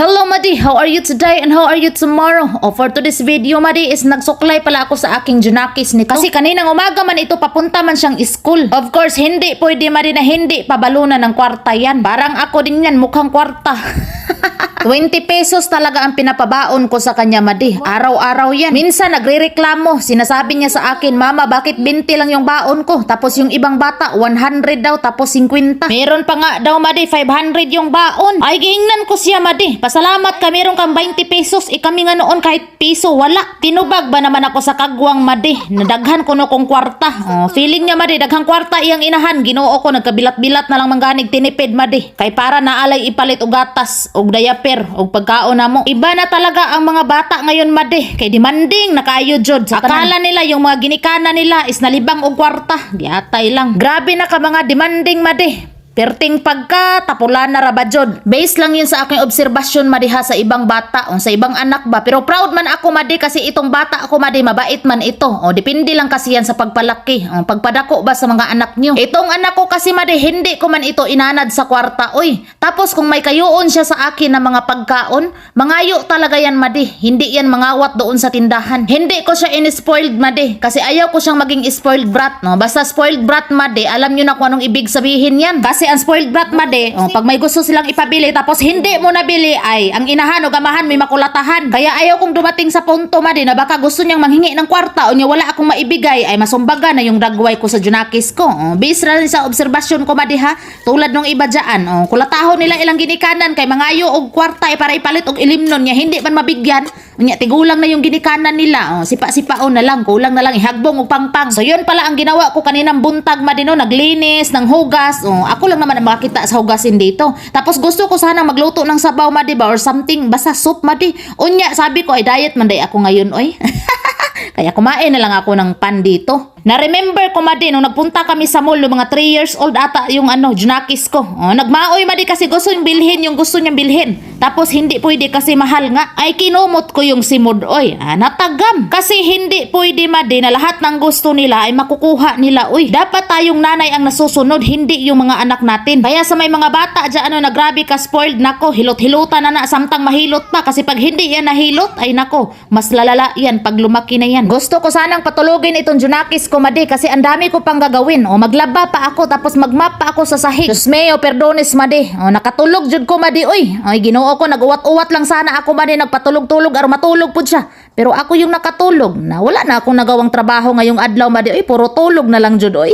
Hello Madi, how are you today and how are you tomorrow? For today's video Madi is nagsuklay pala ako sa aking Junakis nito. Kasi kaninang umaga man ito papunta man siyang school. Of course, hindi pwede Madi na hindi pabalunan ng kwarta yan. Parang ako din yan, mukhang kwarta. 20 pesos talaga ang pinapabaon ko sa kanya Madi. Araw-araw yan. Minsan nagrereklamo. Sinasabi niya sa akin, Mama, bakit 20 lang yung baon ko? Tapos yung ibang bata, 100 daw, tapos 50. Meron pa nga daw Madi, 500 yung baon. Ay, giingnan ko siya Madi. Pasalamat ka, meron kang 20 pesos. Kami nga noon kahit piso, wala. Tinubag ba naman ako sa kagwang Madi? Nadaghan ko no kong kwarta. Feeling niya Madi, daghang kwarta iyang inahan. Ginoo ko, nagkabilat-bilat na lang mangganig tinipid Madi. Kay para naalay ipalit og gatas, og diaper, og pagkaon na mo. Iba na talaga ang mga bata ngayon Madi. Kay demanding na kayo jud. Akala nila yung mga ginikana nila is nalibang og kwarta. Giatay lang. Grabe na ka mga demanding Madi. Perting pagka, tapulan na rabadjod. Base lang yun sa aking obserbasyon Madiha sa ibang bata o sa ibang anak ba. Pero proud man ako Madi kasi itong bata ako Madi, mabait man ito. O depende lang kasi yan sa pagpalaki. O pagpadako ba sa mga anak nyo. Itong anak ko kasi Madi, hindi ko man ito inanad sa kwarta. Uy, tapos kung may kayuon siya sa akin na mga pagkaon, mangayo talaga yan Madi. Hindi yan mangawat doon sa tindahan. Hindi ko siya in-spoiled Madi. Kasi ayaw ko siyang maging spoiled brat. No? Basta spoiled brat Madi, alam nyo na kung anong ibig sabihin yan. Kasi ang spoiled brat Madi, pag may gusto silang ipabili tapos hindi mo nabili, ay ang inahan o gamahan may makulatahan. Kaya ayaw kong dumating sa punto Madi na baka gusto niyang manghingi ng kwarta o niya wala akong maibigay, ay masumbaga na yung dagway ko sa Junakis ko. Based rin sa obserbasyon ko Madi ha, tulad nung iba dyan, kulatahon nila ilang ginikanan kay mangayo og kwarta ay para ipalit og ilimnon niya, hindi man mabigyan. Unya tigulang na yung ginikanan nila, sipa-sipaon na lang, kulang na lang ihagbong og pangpang. So yun pala ang ginawa ko kaninang buntag Madi no, naglinis ng hugas. Ako lang naman ang makakita sa hugasin dito. Tapos gusto ko sana magluto ng sabaw Madi ba or something, basta soup Madi. Unya sabi ko ay diet man day ako ngayon oy. Kaya kumain na lang ako ng pan dito. Na-remember ko Madi, nung nagpunta kami sa mall, mga 3 years old ata yung Junakis ko. Nagmaoy Madi kasi gusto yung bilhin, yung gusto niyang bilhin. Tapos hindi pwede kasi mahal nga. Ay kinumot ko yung simod, oy. Natagam. Kasi hindi pwede Madi na lahat ng gusto nila ay makukuha nila, oy. Dapat tayong nanay ang nasusunod, hindi yung mga anak natin. Kaya sa may mga bata dyan, na grabe ka spoiled, nako, hilot-hilutan na samtang mahilot pa. Kasi pag hindi yan nahilot, ay nako, mas lalala yan pag lumaki na yan. Gusto ko sanang patulogin itong Junakis ko Madi kasi ang dami ko pang gagawin. Maglaba pa ako tapos magmap pa ako sa sahig. Diyos meo, perdones Madi. Nakatulog jud ko Madi, uy. Ay Ginoo ko, naguwat-uwat lang sana ako Madi, nagpatulog-tulog aron matulog pud siya. Pero ako yung nakatulog na wala na akong nagawang trabaho ngayong adlaw Madi. Uy, puro tulog na lang jud, uy.